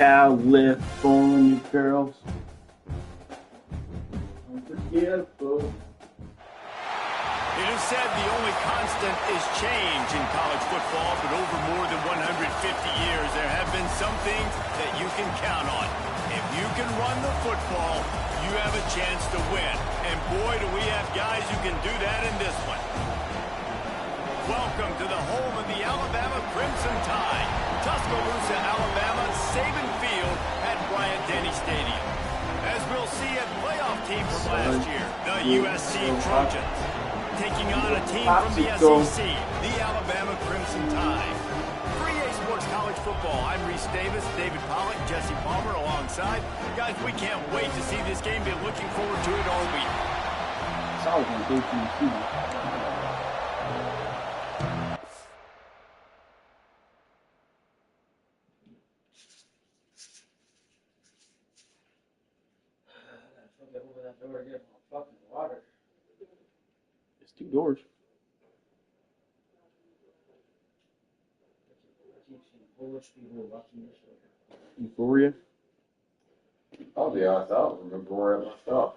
California girls. Unforgettable. It is said the only constant is change in college football, but over more than 150 years, there have been some things that you can count on. If you can run the football, you have a chance to win. And boy, do we have guys who can do that in this one. Welcome to the home of the Alabama Crimson Tide. Tuscaloosa, Alabama, Saban Field at Bryant-Denny Stadium. As we'll see, a playoff team from last year, the USC Trojans, taking on a team from the SEC, the Alabama Crimson Tide. 3A Sports College Football. I'm Reese Davis, David Pollack, Jesse Palmer alongside. Guys, we can't wait to see this game. Been looking forward to it all week. Solid on KTC. Over that door, get fucking water. It's 2 doors. Euphoria. I'll be honest, I don't remember where I left off.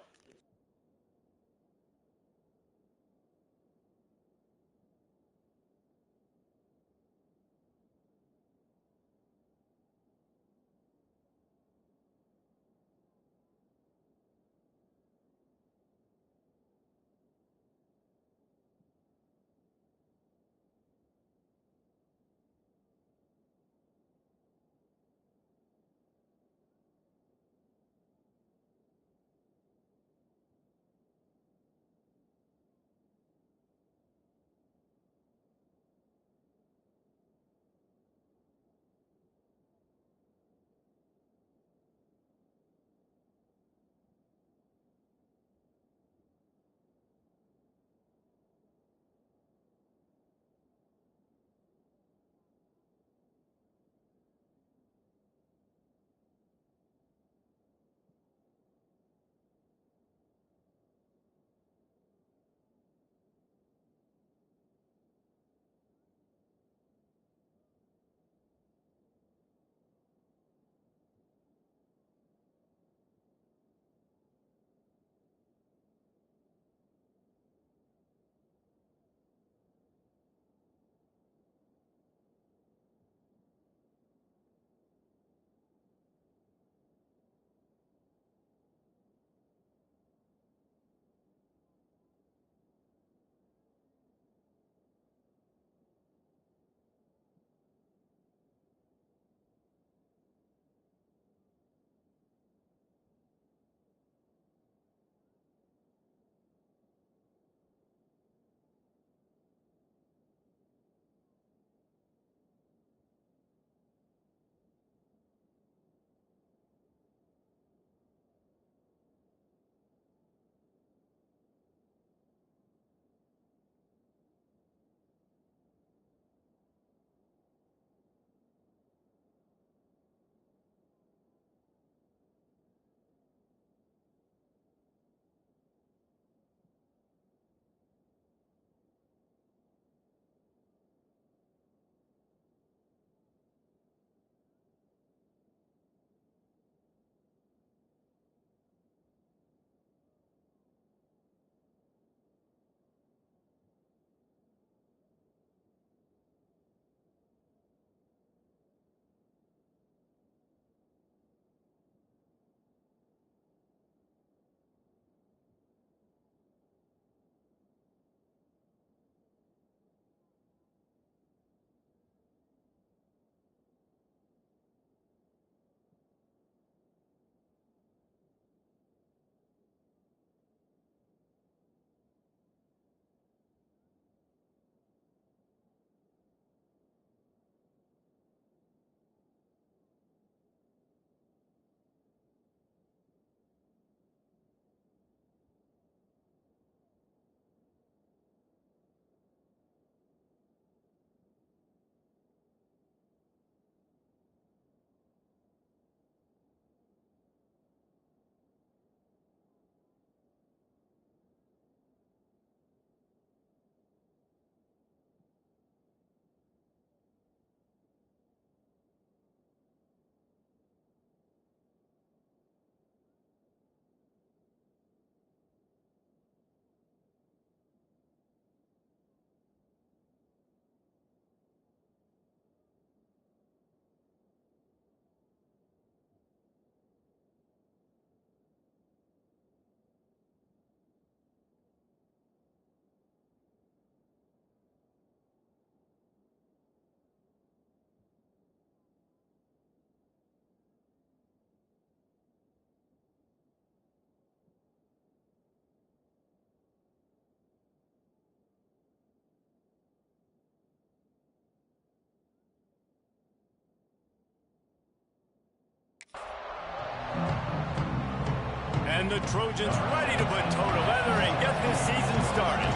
And the Trojans ready to put toe to leather and get this season started.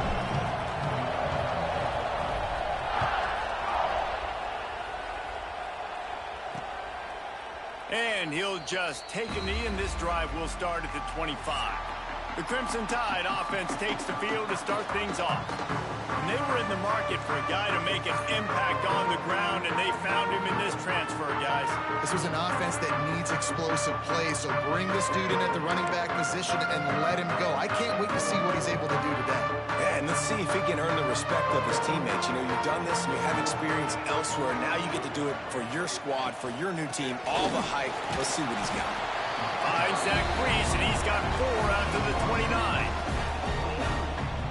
And he'll just take a knee, and this drive will start at the 25. The Crimson Tide offense takes the field to start things off. And they were in the market for a guy to make an impact on the ground, and they found him in this transfer, guys. This was an offense that needs explosive plays, so bring this dude in at the running back position and let him go. I can't wait to see what he's able to do today. Yeah, and let's see if he can earn the respect of his teammates. You know, you've done this and you have experience elsewhere. Now you get to do it for your squad, for your new team, all the hype. Let's see what he's got. Finds Zach Brees, and he's got 4 out to the 29.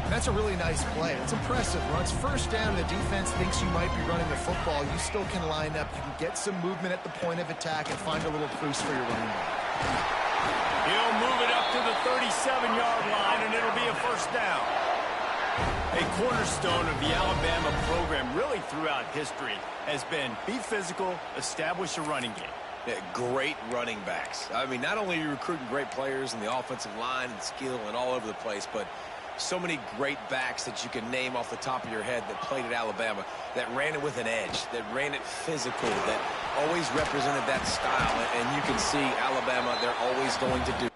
That's a really nice play. It's impressive. Runs first down, the defense thinks you might be running the football. You still can line up. You can get some movement at the point of attack and find a little crease for your running back. He'll move it up to the 37-yard line, and it'll be a first down. A cornerstone of the Alabama program really throughout history has been be physical, establish a running game. Yeah, great running backs. I mean, not only are you recruiting great players in the offensive line and skill and all over the place, but so many great backs that you can name off the top of your head that played at Alabama, that ran it with an edge, that ran it physical, that always represented that style. And you can see Alabama, they're always going to do.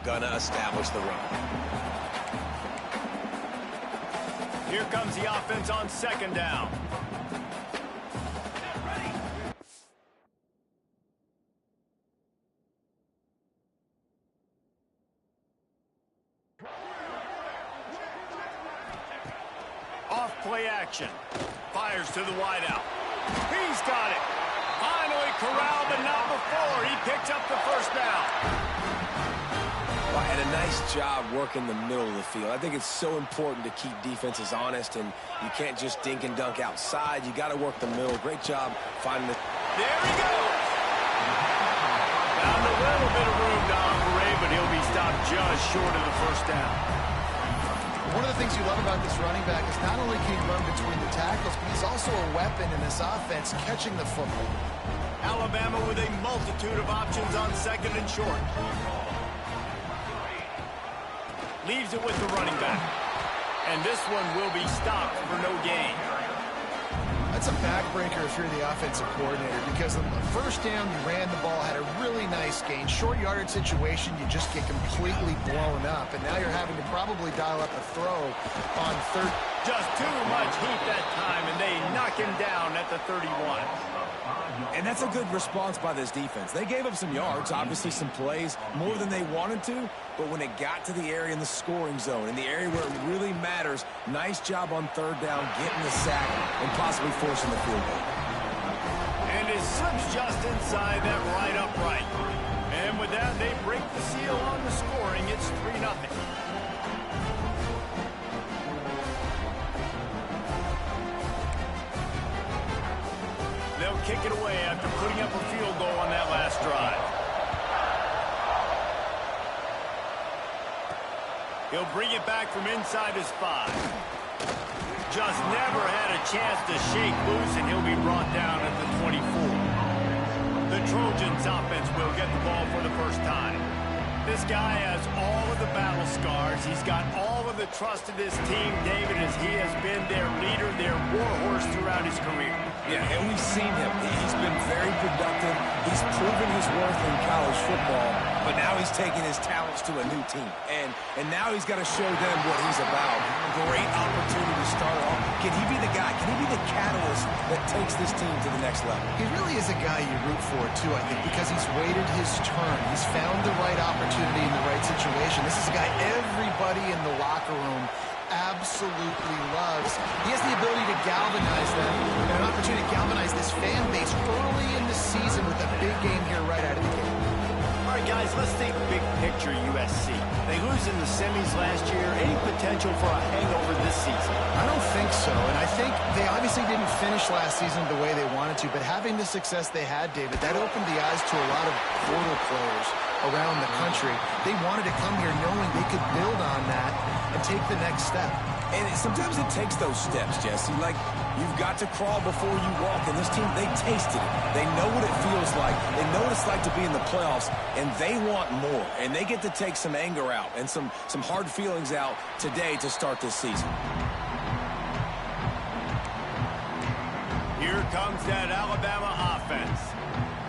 Gonna establish the run. Here comes the offense on second down. Off play action. Fires to the wideout. He's got it. Finally corralled, but not before. He picks up the first down. And a nice job working the middle of the field. I think it's so important to keep defenses honest, and you can't just dink and dunk outside. You got to work the middle. Great job finding the... There he goes. Found a little bit of room to operate, but he'll be stopped just short of the first down. One of the things you love about this running back is not only can he run between the tackles, but he's also a weapon in this offense catching the football. Alabama with a multitude of options on second and short. Leaves it with the running back. And this one will be stopped for no gain. That's a backbreaker if you're the offensive coordinator, because on the first down, you ran the ball, had a really nice gain. Short yardage situation, you just get completely blown up, and now you're having to probably dial up a throw on third. Just too much heat that time, and they knock him down at the 31. And that's a good response by this defense. They gave up some yards, obviously some plays, more than they wanted to, but when it got to the area in the scoring zone, in the area where it really matters, nice job on third down, getting the sack, and possibly forcing the field goal. And it slips just inside that right upright. And with that, they break the seal on the scoring. It's 3-0. They'll kick it away after putting up a field goal on that last drive. He'll bring it back from inside his 5. Just never had a chance to shake loose, and he'll be brought down at the 24. The Trojans offense will get the ball for the first time. This guy has all of the battle scars. He's got all of the trust of this team, David, as he has been their leader, their warhorse throughout his career. Yeah, and we've seen him. He's been very productive. He's proven his worth in college football, but now he's taking his talents to a new team. And now he's got to show them what he's about. Great opportunity to start off. Can he be the guy? Can he be the catalyst that takes this team to the next level? He really is a guy you root for, too, I think, because he's waited his turn. He's found the right opportunity in the right situation. This is a guy everybody in the locker room absolutely loves. He has the ability to galvanize them, and an opportunity to galvanize this fan base early in the season with a big game here right out of the gate. All right, guys, let's think big picture USC. They lose in the semis last year. Any potential for a hangover this season? I don't think so, and I think they obviously didn't finish last season the way they wanted to, but having the success they had, David, that opened the eyes to a lot of portal players around the country. They wanted to come here knowing they could build on that and take the next step. And sometimes it takes those steps, Jesse. Like, you've got to crawl before you walk. And this team, they tasted it. They know what it feels like. They know what it's like to be in the playoffs, and they want more. And they get to take some anger out and some hard feelings out today to start this season. Here comes that Alabama offense.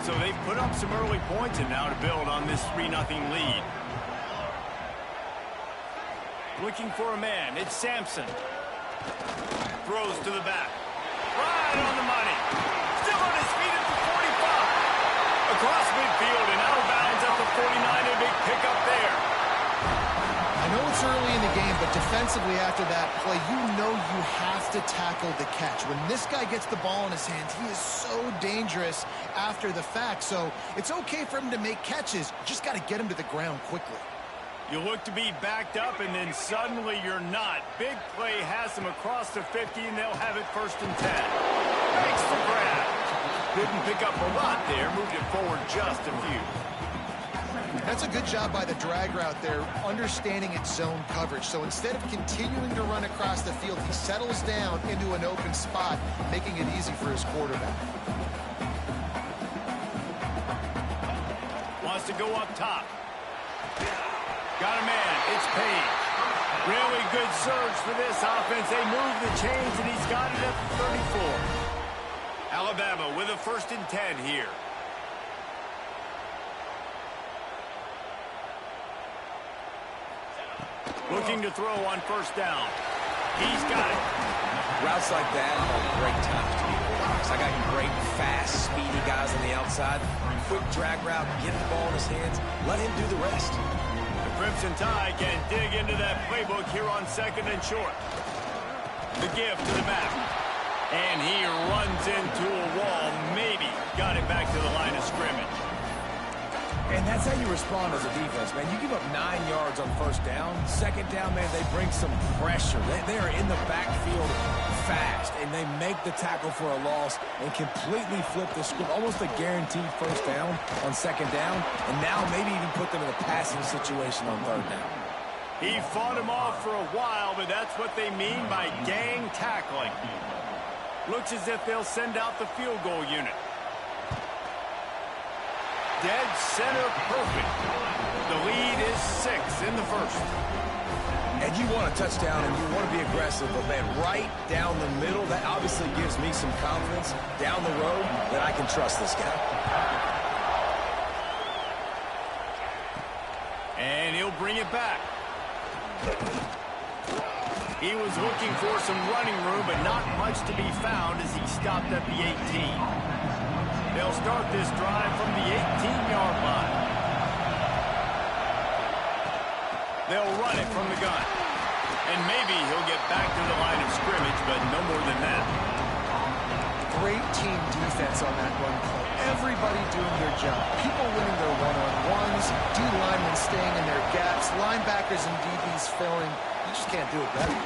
So they've put up some early points and now to build on this 3-0 lead. Looking for a man. It's Sampson. Throws to the back. Right on the money. Still on his feet at the 45. Across midfield and out of bounds at the 49. A big pickup there. I know it's early in the game, but defensively after that play, you know you have to tackle the catch. When this guy gets the ball in his hands, he is so dangerous after the fact. So it's okay for him to make catches. Just got to get him to the ground quickly. You look to be backed up, and then suddenly you're not. Big play has them across the 50, and they'll have it 1st and 10. Makes the grab. Didn't pick up a lot there. Moved it forward just a few. That's a good job by the drag route there, understanding its zone coverage. So instead of continuing to run across the field, he settles down into an open spot, making it easy for his quarterback. Wants to go up top. Got a man. It's Page. Really good surge for this offense. They move the chains, and he's got it at the 34. Alabama with a 1st and 10 here. Looking to throw on 1st down. He's got it. Routes like that are great times to be quarterbacks. I got great, fast, speedy guys on the outside. Quick drag route, get the ball in his hands, let him do the rest. Crimson Tide can dig into that playbook here on 2nd and short. The give to the back. And he runs into a wall. Maybe got it back to the line of scrimmage. And that's how you respond as a defense, man. You give up 9 yards on 1st down. 2nd down, man, they bring some pressure. They are in the backfield fast, and they make the tackle for a loss and completely flip the script. Almost a guaranteed 1st down on 2nd down, and now maybe even put them in a passing situation on 3rd down. He fought him off for a while, but that's what they mean by gang tackling. Looks as if they'll send out the field goal unit. Dead center perfect. The lead is 6 in the 1st. And you want a touchdown and you want to be aggressive, but man, right down the middle, that obviously gives me some confidence down the road that I can trust this guy. And he'll bring it back. He was looking for some running room, but not much to be found as he stopped at the 18. They'll start this drive from the 18-yard line. They'll run it from the gun. And maybe he'll get back to the line of scrimmage, but no more than that. Great team defense on that run play. Everybody doing their job. People winning their one-on-ones, D-linemen staying in their gaps, linebackers and DBs filling. You just can't do it better.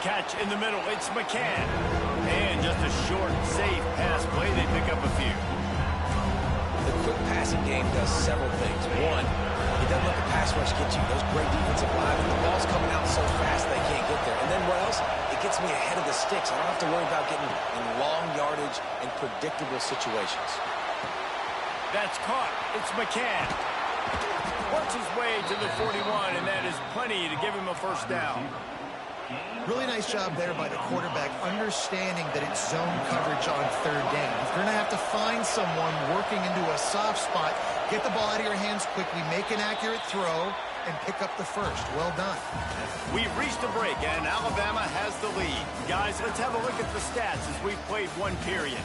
Catch in the middle. It's McCann. And just a short, safe pass play. They pick up a few. The quick passing game does several things. One, it doesn't let the pass rush get you. Those great defensive linemen, the ball's coming out so fast they can't get there. And then what else? It gets me ahead of the sticks. I don't have to worry about getting in long yardage and predictable situations. That's caught. It's McCann. Works his way to the 41, and that is plenty to give him a 1st down. Really nice job there by the quarterback, understanding that it's zone coverage on 3rd down. If you're going to have to find someone working into a soft spot, get the ball out of your hands quickly, make an accurate throw, and pick up the 1st. Well done. We've reached a break, and Alabama has the lead. Guys, let's have a look at the stats as we've played 1 period.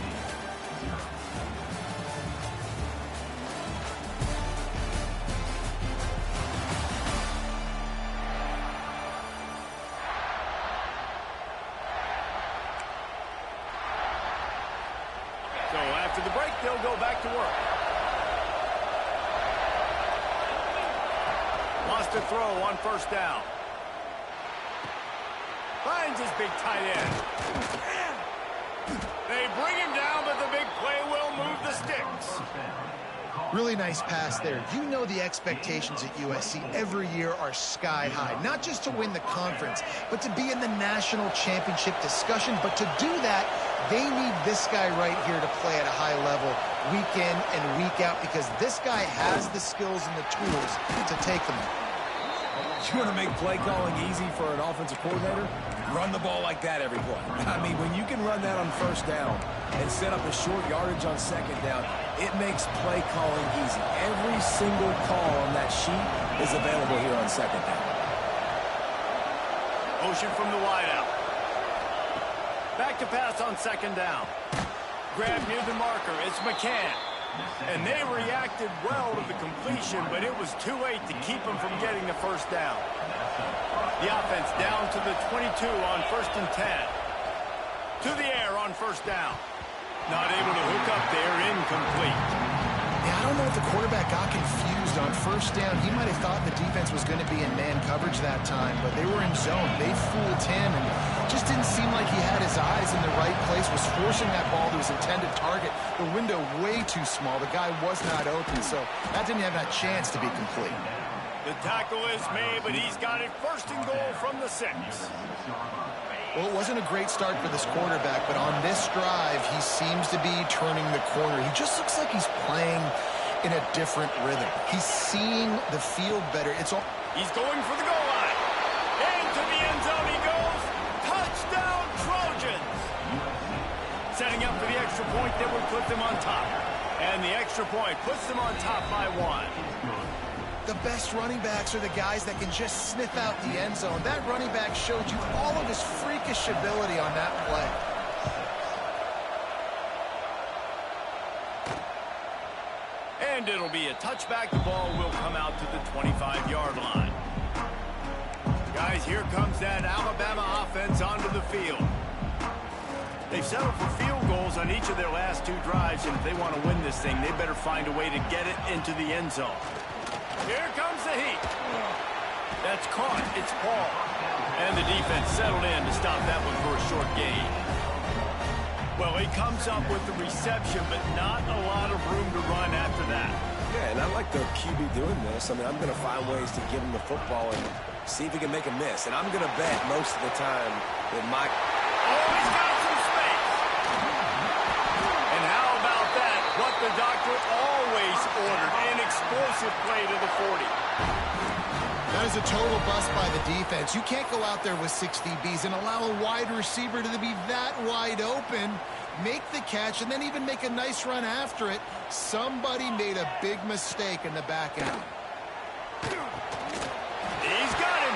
So after the break, they'll go back to work. wants to throw on first down. Finds his big tight end. They bring him down, but the big play will move the sticks. Really nice pass there. You know the expectations at USC every year are sky high. Not just to win the conference, but to be in the national championship discussion. But to do that, they need this guy right here to play at a high level week in and week out, because this guy has the skills and the tools to take them. You want to make play calling easy for an offensive coordinator? Run the ball like that every play. I mean, when you can run that on first down and set up a short yardage on second down, it makes play calling easy. Every single call on that sheet is available here on second down. Motion from the wideout. Back to pass on second down. Grab near the marker. It's McCann. And they reacted well to the completion, but it was too late to keep them from getting the first down. The offense down to the 22 on 1st and 10. To the air on first down. Not able to hook up there, incomplete. Yeah, I don't know if the quarterback got confused on first down. He might have thought the defense was going to be in man coverage that time, but they were in zone. They fooled him, and just didn't seem like he had his eyes in the right place, was forcing that ball to his intended target. The window way too small. The guy was not open, so that didn't have that chance to be complete. The tackle is made, but he's got it 1st and goal from the 6. Well, it wasn't a great start for this quarterback, but on this drive, he seems to be turning the corner. He just looks like he's playing in a different rhythm. He's seeing the field better. He's going for the goal line. Into the end zone he goes. Touchdown, Trojans! Setting up for the extra point that would put them on top. And the extra point puts them on top by 1. The best running backs are the guys that can just sniff out the end zone. That running back showed you all of his freakish ability on that play. And it'll be a touchback. The ball will come out to the 25-yard line. Guys, here comes that Alabama offense onto the field. They've settled for field goals on each of their last 2 drives, and if they want to win this thing, they better find a way to get it into the end zone. Here comes the heat. That's caught. It's Paul. And the defense settled in to stop that one for a short gain. Well, he comes up with the reception, but not a lot of room to run after that. Yeah, and I like the QB doing this. I mean, I'm going to find ways to give him the football and see if he can make a miss. And I'm going to bet most of the time that Mike... Oh, he's got some space. And how about that? What the doctor always ordered, an explosive play to the 40. That is a total bust by the defense. You can't go out there with 6 DBs and allow a wide receiver to be that wide open, make the catch, and then even make a nice run after it. Somebody made a big mistake in the back end. He's got him.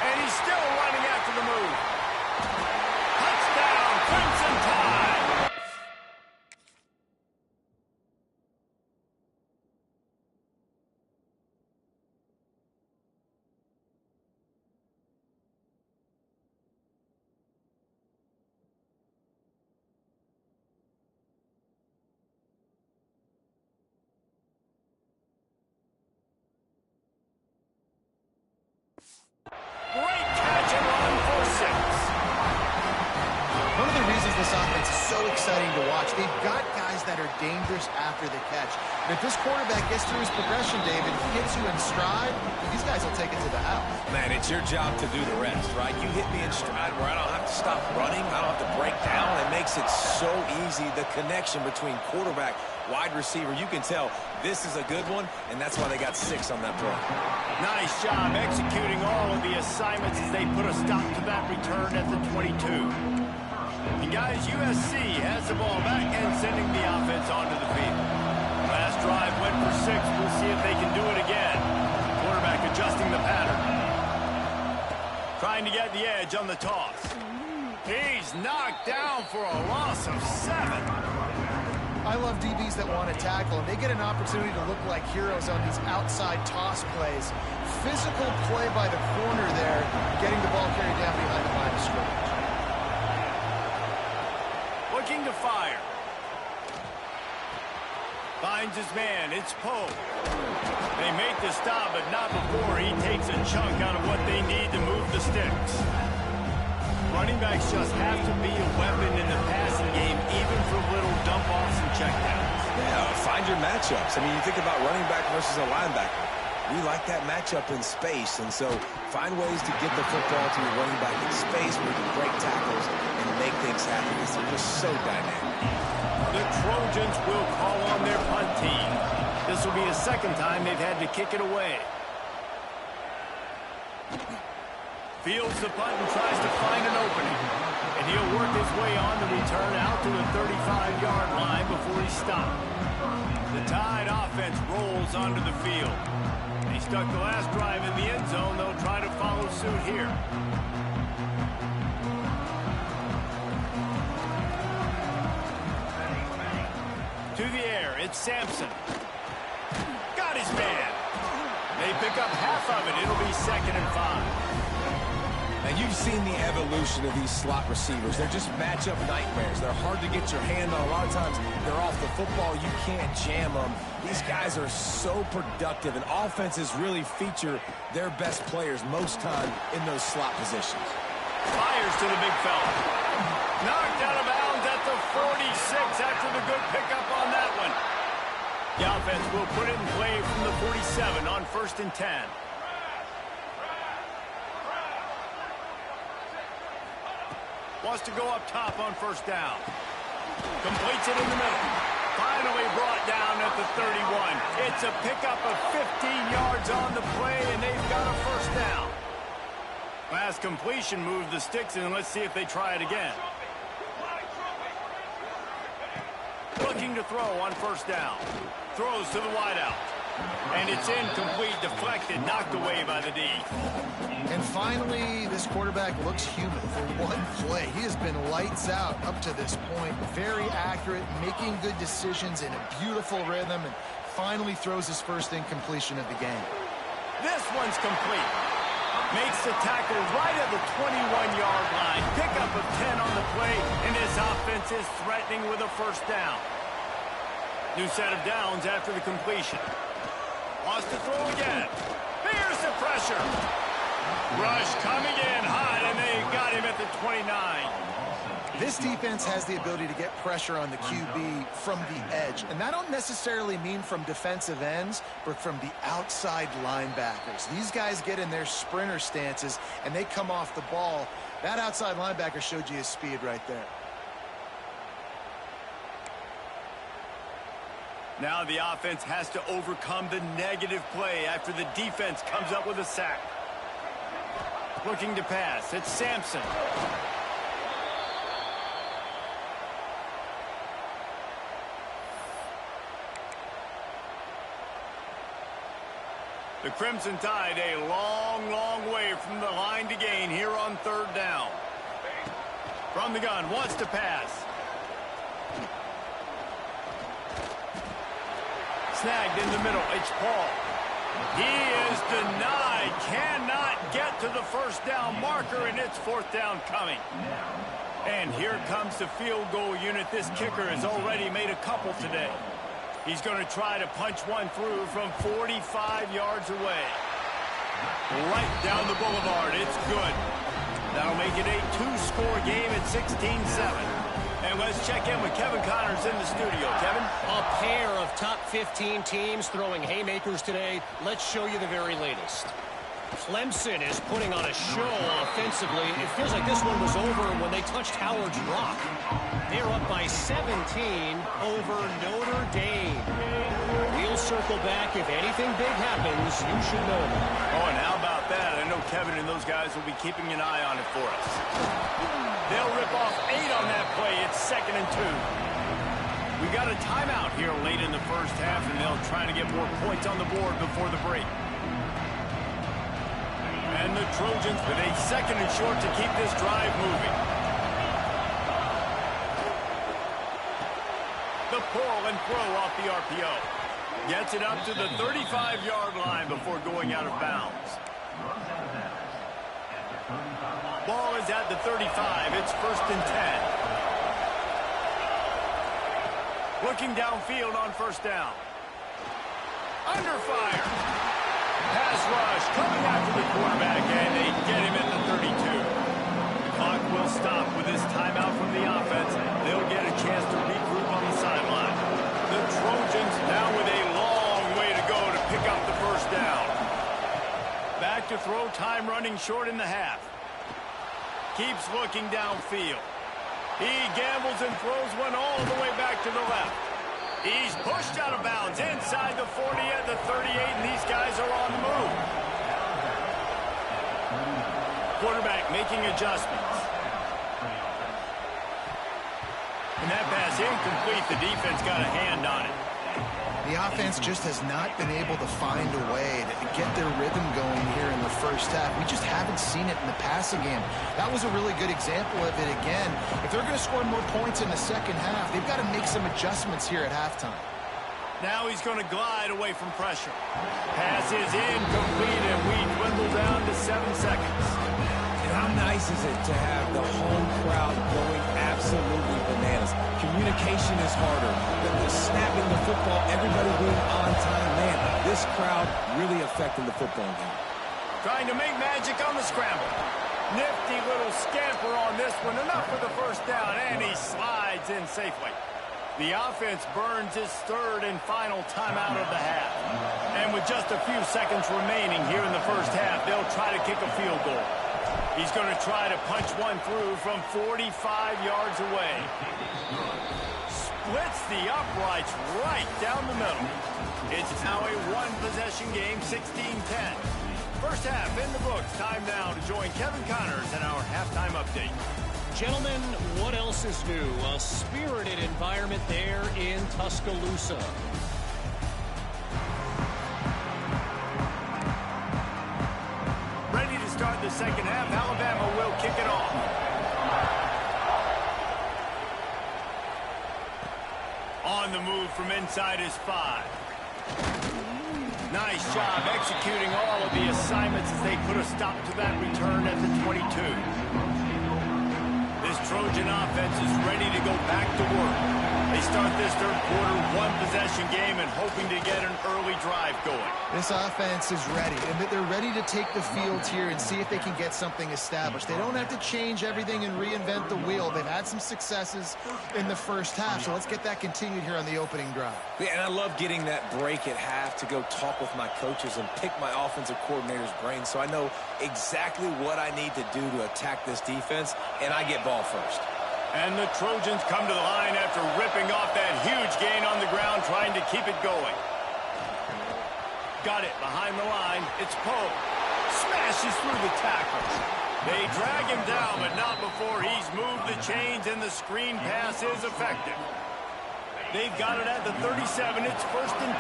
And he's still running after the move. Touchdown, Crimson Tide. Great catch and run for 6. One of the reasons this offense is so exciting to watch, they've got guys that are dangerous after the catch. And if this quarterback gets through his progression, David, gets you in stride, these guys will take it to the house. Man, it's your job to do the rest, right? You hit me in stride where I don't have to stop running. I don't have to break down. It makes it so easy, the connection between quarterback, wide receiver. You can tell this is a good one, and that's why they got 6 on that play. Nice job executing all of the assignments as they put a stop to that return at the 22. And guys, USC has the ball back and sending the offense onto the field. Last drive went for 6. We'll see if they can do it again. Quarterback adjusting the pattern. Trying to get the edge on the toss. He's knocked down for a loss of 7. I love DBs that want to tackle, and they get an opportunity to look like heroes on these outside toss plays. Physical play by the corner there, getting the ball carried down behind the line of scrimmage. Looking to fire. Finds his man. It's Poe. They make the stop, but not before he takes a chunk out of what they need to move the sticks. Running backs just have to be a weapon in the passing game, even for little dump-offs and checkdowns. Yeah, find your matchups. I mean, you think about running back versus a linebacker. We like that matchup in space, and so find ways to get the football to your running back in space where you can break tackles and make things happen. They're just so dynamic. The Trojans will call on their punt team. This will be the second time they've had to kick it away. Fields the punt and tries to find an opening. And he'll work his way on the return out to the 35-yard line before he's stopped. The Tide offense rolls onto the field. They stuck the last drive in the end zone. They'll try to follow suit here. To the air, it's Sampson. Got his man. They pick up half of it. It'll be 2nd and 5. Now, you've seen the evolution of these slot receivers. They're just matchup nightmares. They're hard to get your hand on. A lot of times, they're off the football. You can't jam them. These guys are so productive, and offenses really feature their best players most time in those slot positions. Fires to the big fella. Knocked out of bounds at the 46 after the good pickup on that one. The offense will put it in play from the 47 on 1st and 10. Wants to go up top on 1st down. Completes it in the middle. Finally brought down at the 31. It's a pickup of 15 yards on the play, and they've got a 1st down. Last completion moved the sticks, and let's see if they try it again. Looking to throw on 1st down. Throws to the wideout. And it's incomplete, deflected, knocked away by the D. And finally, this quarterback looks human for one play. He has been lights out up to this point. Very accurate, making good decisions in a beautiful rhythm, and finally throws his first incompletion of the game. This one's complete. Makes the tackle right at the 21-yard line. Pickup of 10 on the play, and this offense is threatening with a 1st down. New set of downs after the completion. Wants to throw again. Here's the pressure. Rush coming in hot, and they got him at the 29. This defense has the ability to get pressure on the QB from the edge. And that don't necessarily mean from defensive ends, but from the outside linebackers. These guys get in their sprinter stances, and they come off the ball. That outside linebacker showed you his speed right there. Now the offense has to overcome the negative play after the defense comes up with a sack. Looking to pass. It's Sampson. The Crimson Tide a long, long way from the line to gain here on 3rd down. From the gun, wants to pass. Snagged in the middle. It's Paul. He is denied. Cannot get to the 1st down marker, and it's 4th down coming. And here comes the field goal unit. This kicker has already made a couple today. He's going to try to punch one through from 45 yards away. Right down the boulevard. It's good. That'll make it a 2-score game at 16-7. And let's check in with Kevin Connors in the studio. Kevin? A pair of top 15 teams throwing haymakers today. Let's show you the very latest. Clemson is putting on a show offensively. It feels like this one was over when they touched Howard's Rock. They're up by 17 over Notre Dame. We'll circle back. If anything big happens, you should know that. Oh, and how about that? I know Kevin and those guys will be keeping an eye on it for us. They'll rip off 8 on that play. It's 2nd and 2. We got a timeout here late in the 1st half, and they'll try to get more points on the board before the break. And the Trojans with a 2nd and short to keep this drive moving. The pull and throw off the RPO. Gets it up to the 35-yard line before going out of bounds. Ball is at the 35. It's 1st and 10. Looking downfield on first down. Under fire. Pass rush coming after the quarterback, and they get him at the 32. The clock will stop with this timeout from the offense. They'll get a chance to regroup on the sideline. The Trojans now with a long way to go to pick up the first down. Back to throw, time running short in the half. Keeps looking downfield. He gambles and throws one all the way back to the left. He's pushed out of bounds inside the 40 at the 38, and these guys are on the move. Quarterback making adjustments. And that pass incomplete. The defense got a hand on it. The offense just has not been able to find a way to get their rhythm going here in the first half. We just haven't seen it in the passing game. That was a really good example of it again. If they're going to score more points in the second half, they've got to make some adjustments here at halftime. Now he's going to glide away from pressure. Pass is incomplete, and we dwindle down to 7 seconds. And how nice is it to have the home crowd going absolutely bananas? Communication is harder. The snapping the football, everybody being on time. Man, this crowd really affecting the football game. Trying to make magic on the scramble. Nifty little scamper on this one. Enough for the first down, and he slides in safely. The offense burns his third and final timeout of the half. And with just a few seconds remaining here in the first half, they'll try to kick a field goal. He's going to try to punch one through from 45 yards away. Splits the uprights right down the middle. It's now a one-possession game, 16-10. First half in the books. Time now to join Kevin Connors in our halftime update. Gentlemen, what else is new? A spirited environment there in Tuscaloosa. Ready to start the second half. Alabama will kick it off. On the move from inside his 5. Nice job executing all of the assignments as they put a stop to that return at the 22. This Trojan offense is ready to go back to work. They start this third quarter one-possession game and hoping to get an early drive going. This offense is ready, and they're ready to take the field here and see if they can get something established. They don't have to change everything and reinvent the wheel. They've had some successes in the first half, so let's get that continued here on the opening drive. Yeah, and I love getting that break at half to go talk with my coaches and pick my offensive coordinator's brain so I know exactly what I need to do to attack this defense, and I get ball first. And the Trojans come to the line after ripping off that huge gain on the ground, trying to keep it going. Got it behind the line. It's Poe. Smashes through the tackles. They drag him down, but not before he's moved the chains, and the screen pass is effective. They've got it at the 37. It's 1st and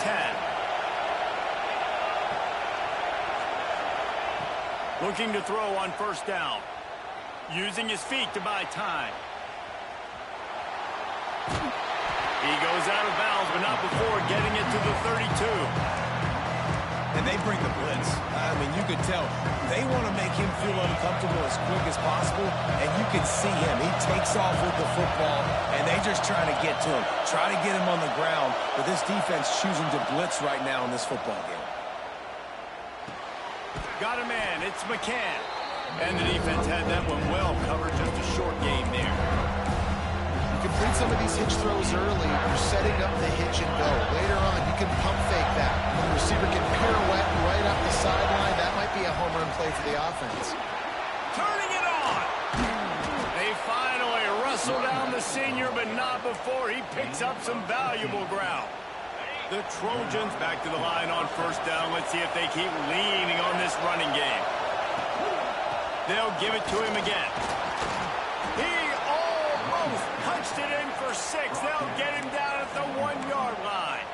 10. Looking to throw on first down. Using his feet to buy time. He goes out of bounds, but not before getting it to the 32. And they bring the blitz. I mean, you could tell they want to make him feel uncomfortable as quick as possible, and you can see him. He takes off with the football, and they just try to get to him, try to get him on the ground, but this defense choosing to blitz right now in this football game. Got a man. It's McCann. And the defense had that one well covered. Just a short game there. Complete some of these hitch throws early. You're setting up the hitch and go. Later on, you can pump fake that. When the receiver can pirouette right up the sideline, that might be a home run play for the offense. Turning it on. They finally wrestle down the senior, but not before he picks up some valuable ground. The Trojans back to the line on first down. Let's see if they keep leaning on this running game. They'll give it to him again. He almost punched it in for 6. They'll get him down at the 1-yard line.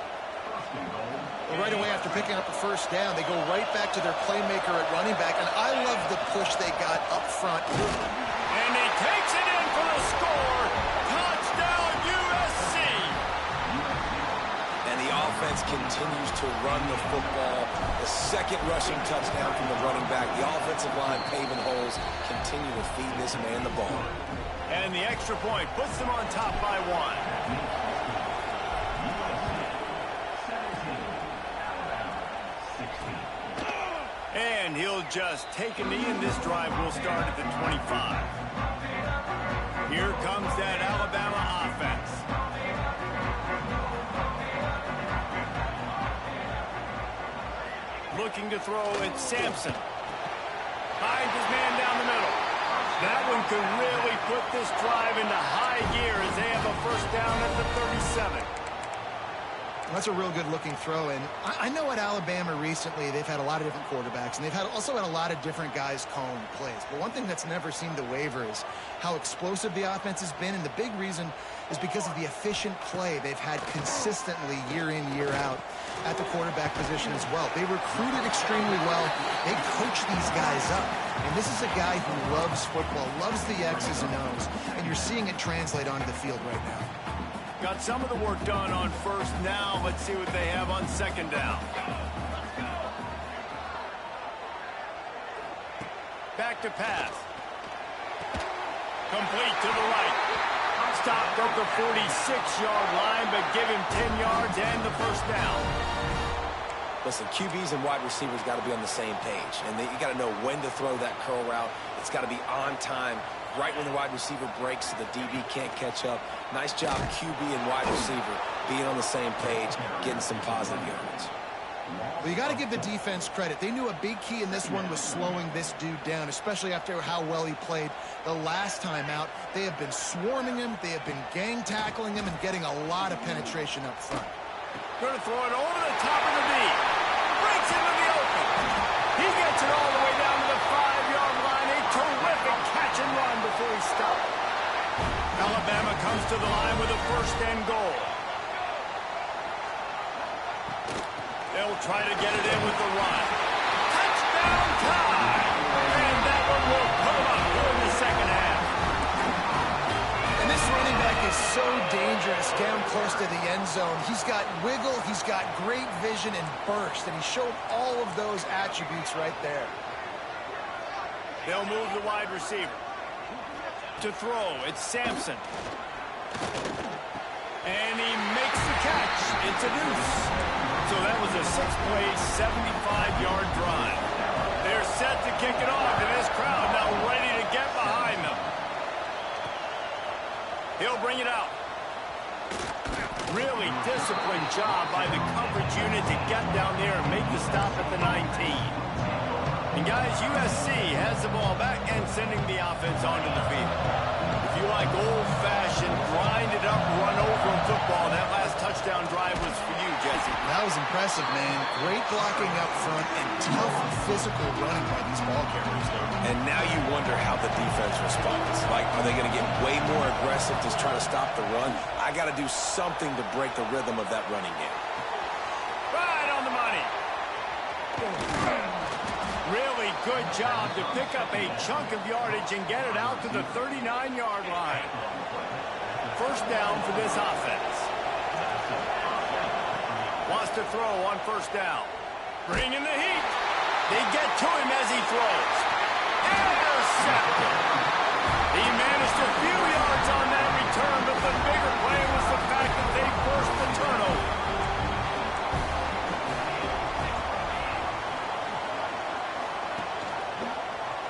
Well, right away after picking up the first down, they go right back to their playmaker at running back, and I love the push they got up front. And he takes it in for the score. Touchdown, USC. And the offense continues to run the football. The second rushing touchdown from the running back. The offensive line paving holes, continue to feed this man the ball. And the extra point puts them on top by 1. he'll just take a knee, and this drive will start at the 25. Here comes that Alabama offense. Looking to throw, it's Sampson. Finds his man down the middle. That one could really put this drive into high gear as they have a first down at the 37. That's a real good-looking throw, and I know at Alabama recently they've had a lot of different quarterbacks, and they've also had a lot of different guys calling plays. But one thing that's never seemed to waver is how explosive the offense has been, and the big reason is because of the efficient play they've had consistently year in, year out at the quarterback position as well. They recruited extremely well. They coach these guys up, and this is a guy who loves football, loves the X's and O's, and you're seeing it translate onto the field right now. Got some of the work done on first. Now let's see what they have on second down. Back to pass. Complete to the right. Stopped at the 46-yard line, but give him 10 yards and the first down. Listen, QBs and wide receivers got to be on the same page, and you got to know when to throw that curl route. It's got to be on time, right when the wide receiver breaks so the DB can't catch up. Nice job, QB and wide receiver, being on the same page, getting some positive yards. Well, you got to give the defense credit. They knew a big key in this one was slowing this dude down, especially after how well he played the last time out. They have been swarming him. They have been gang tackling him and getting a lot of penetration up front. Going to throw it over the top of the knee. Breaks into the open. He gets it all the way down to the 5-yard line. A terrific catch and run before he stopped. Alabama comes to the line with a first and goal. They'll try to get it in with the run. Touchdown time! And that one will put him up during the second half. And this running back is so dangerous down close to the end zone. He's got wiggle, he's got great vision and burst, and he showed all of those attributes right there. They'll move the wide receiver. To throw, it's Sampson. And he makes the catch. It's a deuce. So that was a 6-play, 75-yard drive. They're set to kick it off, and this crowd now ready to get behind them. He'll bring it out. Really disciplined job by the coverage unit to get down there and make the stop at the 19. And guys, USC has the ball back and sending the offense onto the field. If you like old-fashioned, grind-it-up, run-over football, that last touchdown drive was for you, Jesse. That was impressive, man. Great blocking up front and tough physical running by these ball carriers there. And now you wonder how the defense responds. Like, are they going to get way more aggressive to try to stop the run? I got to do something to break the rhythm of that running game. Right on the money. Really good job to pick up a chunk of yardage and get it out to the 39-yard line. First down for this offense. Wants to throw on first down. Bringing the heat. They get to him as he throws. Intercepted. He managed a few yards on that return, but the bigger play was the fact that they forced the turnover.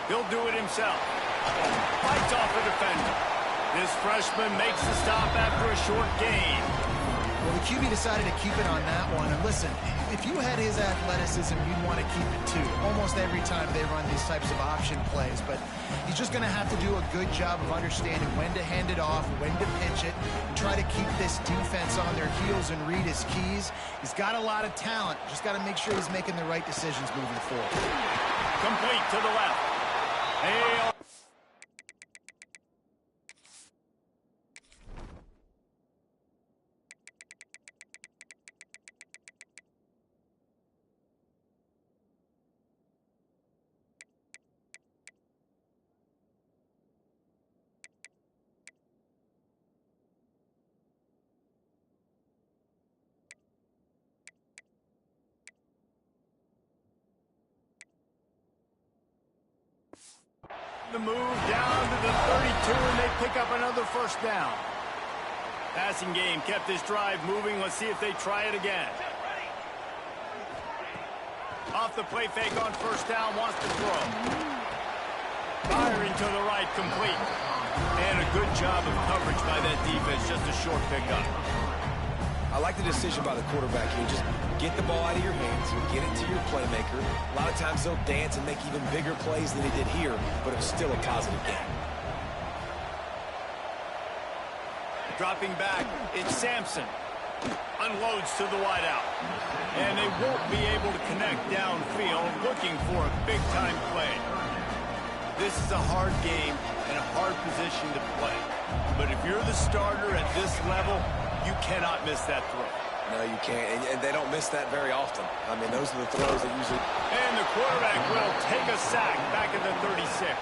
He'll do it himself. Fights off the defender. This freshman makes the stop after a short gain. Well, the QB decided to keep it on that one. And listen, if you had his athleticism, you'd want to keep it too. Almost every time they run these types of option plays. But he's just going to have to do a good job of understanding when to hand it off, when to pitch it, and try to keep this defense on their heels and read his keys. He's got a lot of talent. Just got to make sure he's making the right decisions moving forward. Complete to the left. The move down to the 32, and they pick up another first down. Passing game kept this drive moving. Let's see if they try it again. Off the play fake on first down, wants to throw. Firing to the right, complete. And a good job of coverage by that defense, just a short pickup. I like the decision by the quarterback here. Just get the ball out of your hands, get it to your playmaker. A lot of times they'll dance and make even bigger plays than he did here, but it was still a positive game. Dropping back, it's Sampson. Unloads to the wideout. And they won't be able to connect downfield, looking for a big-time play. This is a hard game and a hard position to play. But if you're the starter at this level, you cannot miss that throw. No, you can't, and they don't miss that very often. I mean, those are the throws that usually... And the quarterback will take a sack back at the 36.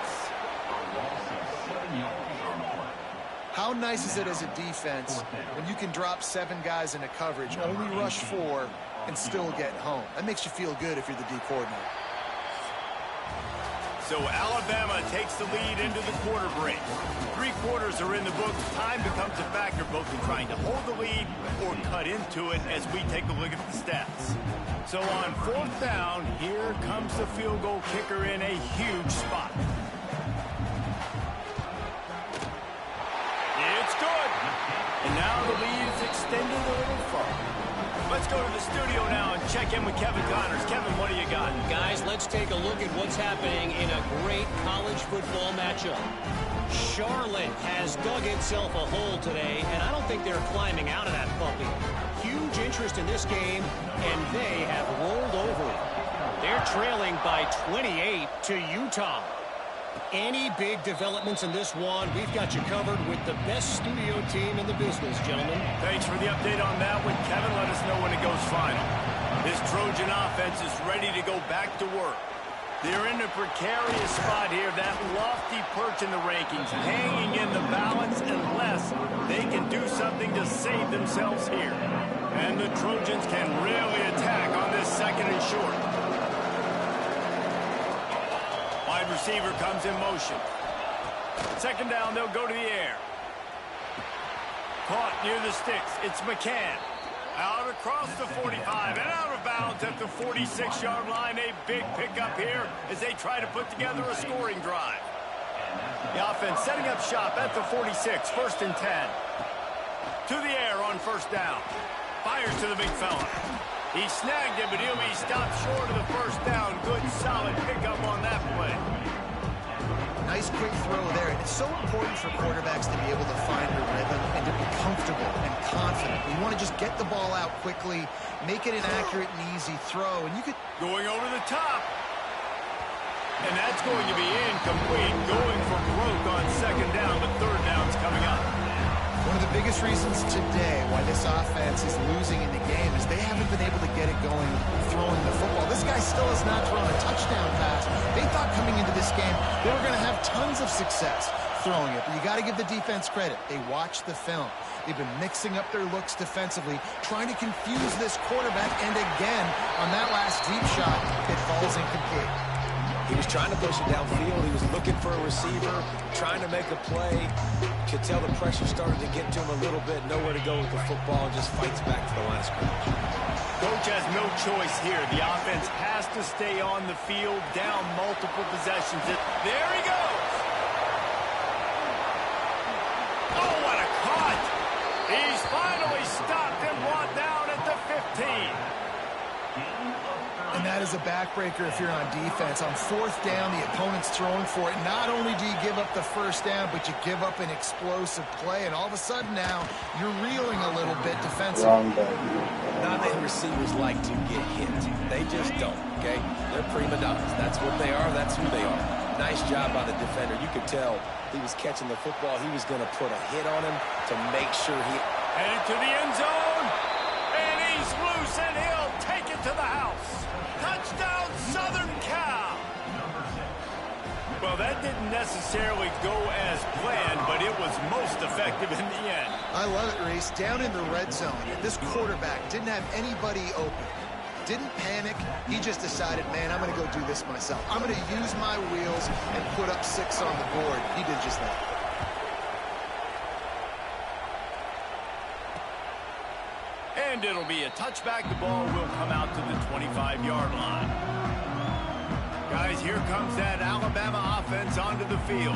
How nice is it as a defense when you can drop 7 guys into coverage, only rush 4, and still get home? That makes you feel good if you're the D coordinator. So Alabama takes the lead into the quarter break. 3 quarters are in the books. Time becomes a factor both in trying to hold the lead or cut into it as we take a look at the stats. So on 4th down, here comes the field goal kicker in a huge spot. It's good. And now the lead is extended a little further. Let's go to the studio now and check in with Kevin Connors. Kevin, what do you got? Guys, let's take a look at what's happening in a great college football matchup. Charlotte has dug itself a hole today, and I don't think they're climbing out of that puppy. Huge interest in this game, and they have rolled over it. They're trailing by 28 to Utah. Any big developments in this one, we've got you covered with the best studio team in the business, gentlemen. Thanks for the update on that one, Kevin. Let us know when it goes final. This Trojan offense is ready to go back to work. They're in a precarious spot here, that lofty perch in the rankings, hanging in the balance unless they can do something to save themselves here. And the Trojans can really attack on this 2nd and short. Wide receiver comes in motion. 2nd down, they'll go to the air. Caught near the sticks. It's McCann. Out across the 45 and out of bounds at the 46-yard line. A big pickup here as they try to put together a scoring drive. The offense setting up shop at the 46, 1st and 10. To the air on 1st down. Fires to the big fella. He snagged it, but he'll be stopped short of the 1st down. Good, solid pickup on that play. Nice quick throw there. It's so important for quarterbacks to be able to find a rhythm and to be comfortable and confident. You want to just get the ball out quickly, make it an accurate and easy throw, and you could... Going over the top. And that's going to be incomplete. Going for broke on 2nd down, but 3rd down's coming up. One of the biggest reasons today why this offense is losing in the game is they haven't been able to get it going throwing the football. This guy still has not thrown a touchdown pass. They thought coming into this game they were going to have tons of success throwing it, but you got to give the defense credit. They watched the film. They've been mixing up their looks defensively, trying to confuse this quarterback, and again, on that last deep shot, it falls incomplete. He was trying to push it downfield. He was looking for a receiver, trying to make a play. Could tell the pressure started to get to him a little bit. Nowhere to go with the football, and just fights back to the line of scrimmage. Coach has no choice here. The offense has to stay on the field, down multiple possessions. There he goes. Oh, what a cut. He's finally stopped and brought down at the 15. And that is a backbreaker if you're on defense. On 4th down, the opponent's throwing for it. Not only do you give up the 1st down, but you give up an explosive play. And all of a sudden now, you're reeling a little bit defensively. Not that receivers like to get hit. They just don't, okay? They're prima donnas. That's what they are. That's who they are. Nice job by the defender. You could tell he was catching the football. He was going to put a hit on him to make sure he... Headed to the end zone. And he's loose, and he'll take it to the house. Touchdown, Southern Cal! Well, that didn't necessarily go as planned, but it was most effective in the end. I love it, Reese. Down in the red zone, this quarterback didn't have anybody open. Didn't panic. He just decided, man, I'm going to go do this myself. I'm going to use my wheels and put up 6 on the board. He did just that. And it'll be a touchback. The ball will come out to the 25-yard line. Guys, here comes that Alabama offense onto the field.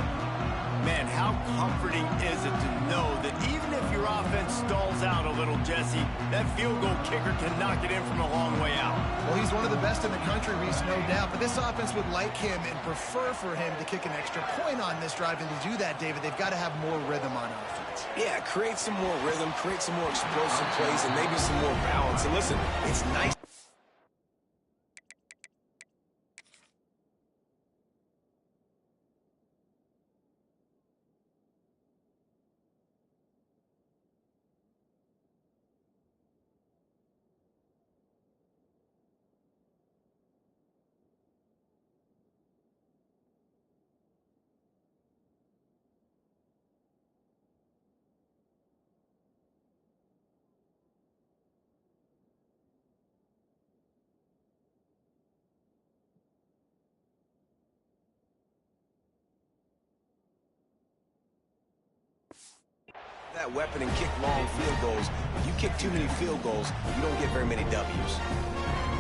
Man, how comforting is it to know that even if your offense stalls out a little, Jesse, that field goal kicker can knock it in from a long way out. Well, he's one of the best in the country, Reese, no doubt. But this offense would like him and prefer for him to kick an extra point on this drive. And to do that, David, they've got to have more rhythm on offense. Yeah, create some more rhythm, create some more explosive plays, and maybe some more balance. And listen, it's nice. That weapon and kick long field goals. If you kick too many field goals, you don't get very many W's.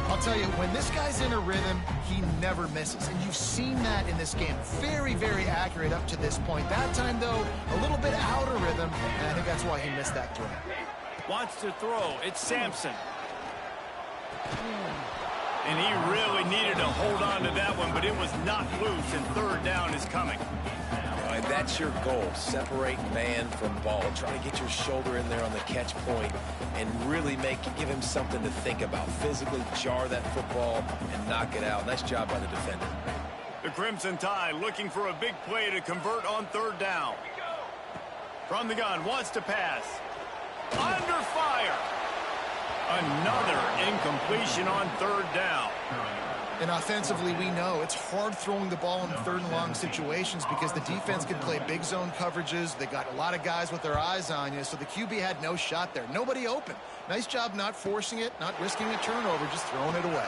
I'll tell you, when this guy's in a rhythm, he never misses. And you've seen that in this game. Very, very accurate up to this point. That time, though, a little bit out of rhythm, and I think that's why he missed that throw. Wants to throw. It's Sampson. And he really needed to hold on to that one, but it was knocked loose, and third down is coming. And that's your goal. Separate man from ball. Try to get your shoulder in there on the catch point and really give him something to think about. Physically jar that football and knock it out. Nice job by the defender. The Crimson Tide looking for a big play to convert on third down. From the gun, wants to pass. Under fire. Another incompletion on third down. And offensively, we know it's hard throwing the ball in third and long situations because the defense can play big zone coverages. They got a lot of guys with their eyes on you, so the QB had no shot there. Nobody open. Nice job not forcing it, not risking a turnover, just throwing it away.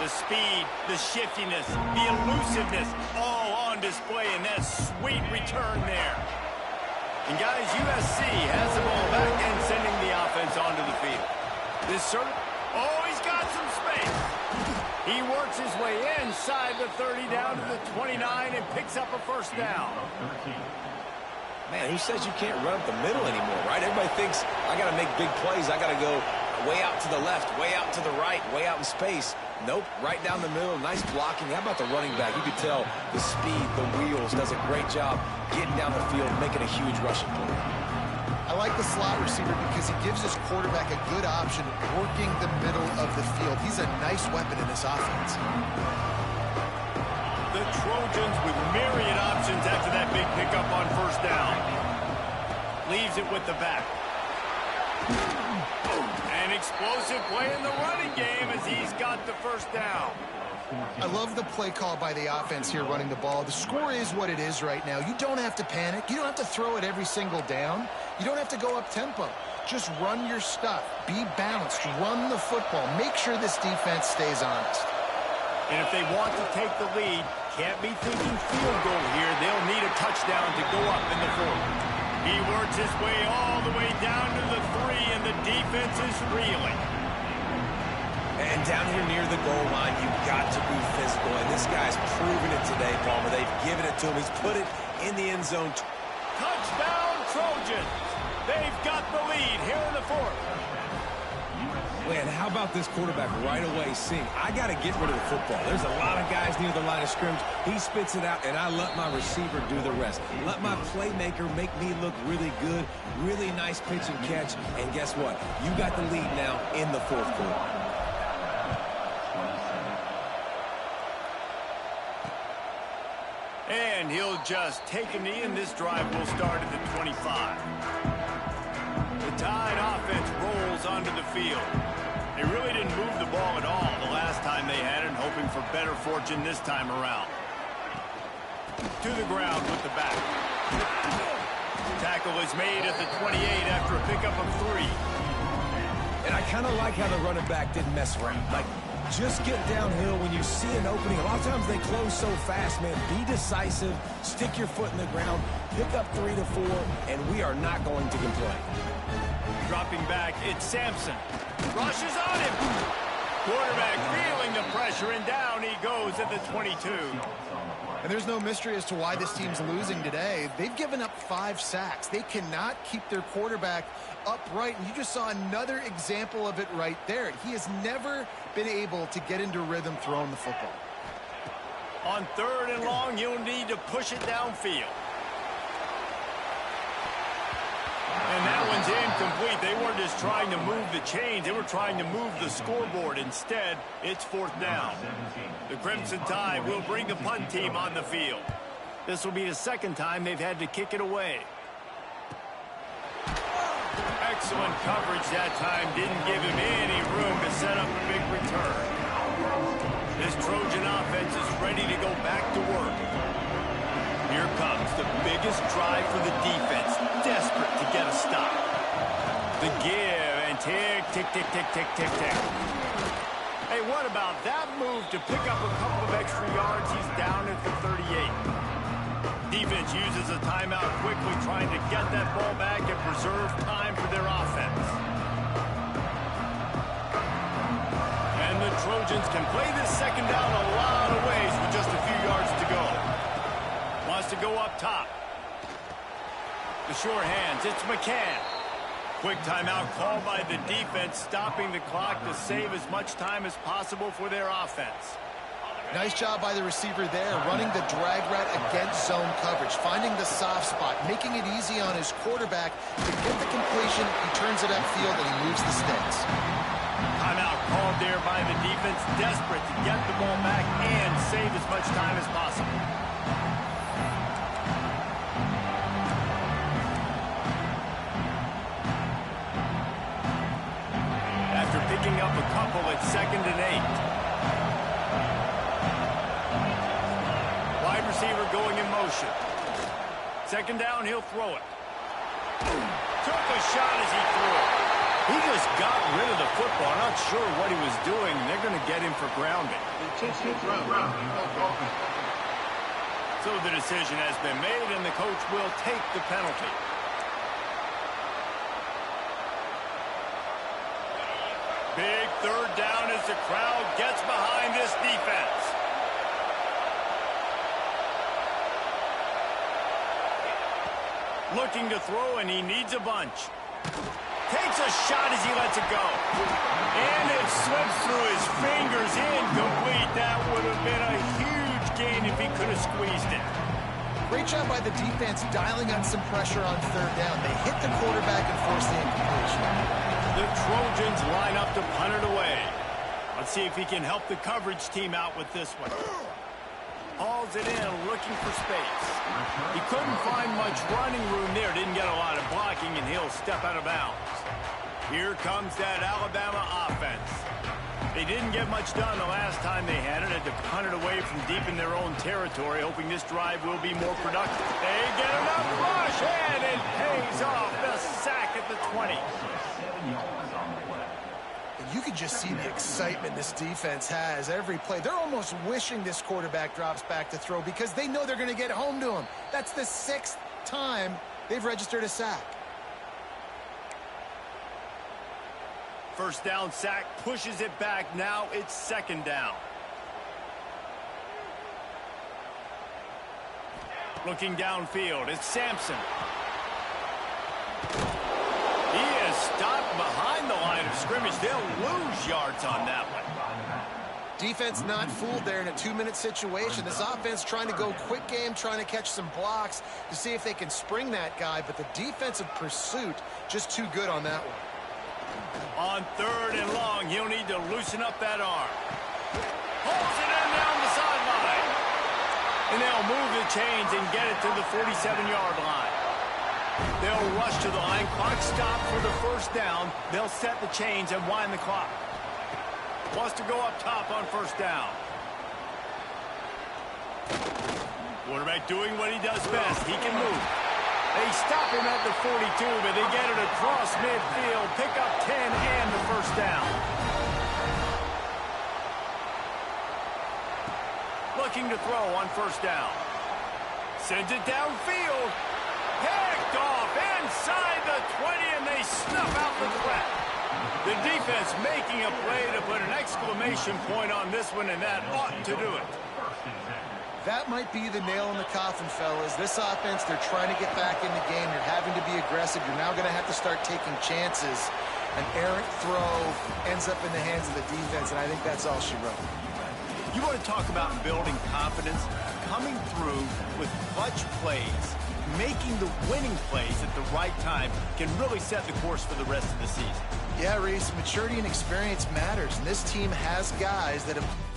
The speed, the shiftiness, the elusiveness, all on display in that sweet return there. And guys, USC has the ball back and sending the offense onto the field. He's got some space. He works his way inside the 30 down to the 29 and picks up a first down. Man, who says you can't run up the middle anymore, right? Everybody thinks, I got to make big plays. I got to go way out to the left, way out to the right, way out in space. Nope, right down the middle, nice blocking. How about the running back? You could tell the speed, the wheels, does a great job getting down the field, making a huge rushing play. I like the slot receiver because he gives his quarterback a good option working the middle of the field. He's a nice weapon in this offense. The Trojans with myriad options after that big pickup on first down. Leaves it with the back. An explosive play in the running game as he's got the first down. I love the play call by the offense here running the ball. The score is what it is right now. You don't have to panic. You don't have to throw it every single down. You don't have to go up tempo. Just run your stuff. Be balanced. Run the football. Make sure this defense stays honest. And if they want to take the lead, can't be thinking field goal here. They'll need a touchdown to go up in the fourth. He works his way all the way down to the 3, and the defense is reeling. And down here near the goal line, you've got to be physical. And this guy's proven it today, Palmer. They've given it to him. He's put it in the end zone. Touchdown, Trojans. They've got the lead here in the fourth. Man, how about this quarterback right away seeing, I got to get rid of the football. There's a lot of guys near the line of scrimmage. He spits it out, and I let my receiver do the rest. Let my playmaker make me look really good, really nice pitch and catch. And guess what? You got the lead now in the fourth quarter. And he'll just take a knee, and this drive will start at the 25. The Tide offense rolls onto the field. They really didn't move the ball at all the last time they had it, hoping for better fortune this time around. To the ground with the back. Tackle is made at the 28 after a pickup of 3. And I kind of like how the running back didn't mess around. Like, just get downhill when you see an opening. A lot of times they close so fast, man. Be decisive, stick your foot in the ground, pick up 3 to 4, and we are not going to complain. Dropping back, it's Sampson. Rushes on him. Quarterback feeling the pressure, and down he goes at the 22. And there's no mystery as to why this team's losing today. They've given up 5 sacks. They cannot keep their quarterback upright, and you just saw another example of it right there. He has never been able to get into rhythm throwing the football. On 3rd and long, you'll need to push it downfield. And that one's incomplete. They weren't just trying to move the chains. They were trying to move the scoreboard. Instead, it's 4th down. The Crimson Tide will bring the punt team on the field. This will be the 2nd time they've had to kick it away. Excellent coverage that time. Didn't give him any room to set up a big return. This Trojan offense is ready to go back to work. Here comes the biggest drive for the defense, desperate to get a stop. The give, and tick, tick, tick, tick, tick, tick, tick. Hey, what about that move to pick up a couple of extra yards? He's down at the 38. Defense uses a timeout quickly, trying to get that ball back and preserve time for their offense. And the Trojans can play this 2nd down a lot of ways with just a few yards to go. Wants to go up top. The sure hands, it's McCann. Quick timeout called by the defense, stopping the clock to save as much time as possible for their offense. Nice job by the receiver there, running the drag route against zone coverage, finding the soft spot, making it easy on his quarterback to get the completion. He turns it upfield and he moves the sticks. Timeout called there by the defense, desperate to get the ball back and save as much time as possible. After picking up a couple at 2nd and 8. Wide receiver going in motion. 2nd down, he'll throw it. Took a shot as he threw it. He just got rid of the football. Not sure what he was doing. They're going to get him for grounding. So the decision has been made, and the coach will take the penalty. Big 3rd down as the crowd gets behind this defense. Looking to throw, and he needs a bunch. Takes a shot as he lets it go. And it slips through his fingers, incomplete. That would have been a huge gain if he could have squeezed it. Great job by the defense dialing up some pressure on 3rd down. They hit the quarterback and forced the incompletion. The Trojans line up to punt it away. Let's see if he can help the coverage team out with this one. Hauls it in, looking for space. He couldn't find much running room there. Didn't get a lot of blocking, and he'll step out of bounds. Here comes that Alabama offense. They didn't get much done the last time they had it. Had to punt it away from deep in their own territory, hoping this drive will be more productive. They get enough rush, and it pays off. The sack at the 20. You can just see the excitement this defense has every play. They're almost wishing this quarterback drops back to throw because they know they're going to get home to him. That's the 6th time they've registered a sack. 1st down sack, pushes it back. Now it's 2nd down. Looking downfield, it's Sampson. He is stopped behind the line of scrimmage. They'll lose yards on that one. Defense not fooled there in a 2-minute situation. This offense trying to go quick game, trying to catch some blocks to see if they can spring that guy, but the defensive pursuit just too good on that one. On 3rd and long, he'll need to loosen up that arm. Holds it in down the sideline. And they'll move the chains and get it to the 47-yard line. They'll rush to the line. Clock stopped for the 1st down. They'll set the chains and wind the clock. Wants to go up top on 1st down. Quarterback doing what he does best. He can move. They stop him at the 42, but they get it across midfield. Pick up 10 and the 1st down. Looking to throw on 1st down. Sends it downfield. Picked off inside the 20, and they snuff out the threat. The defense making a play to put an exclamation point on this one, and that ought to do it. That might be the nail in the coffin, fellas. This offense, they're trying to get back in the game. You're having to be aggressive. You're now going to have to start taking chances. An errant throw ends up in the hands of the defense, and I think that's all she wrote. You want to talk about building confidence? Coming through with clutch plays, making the winning plays at the right time can really set the course for the rest of the season. Yeah, Reese, maturity and experience matters, and this team has guys that have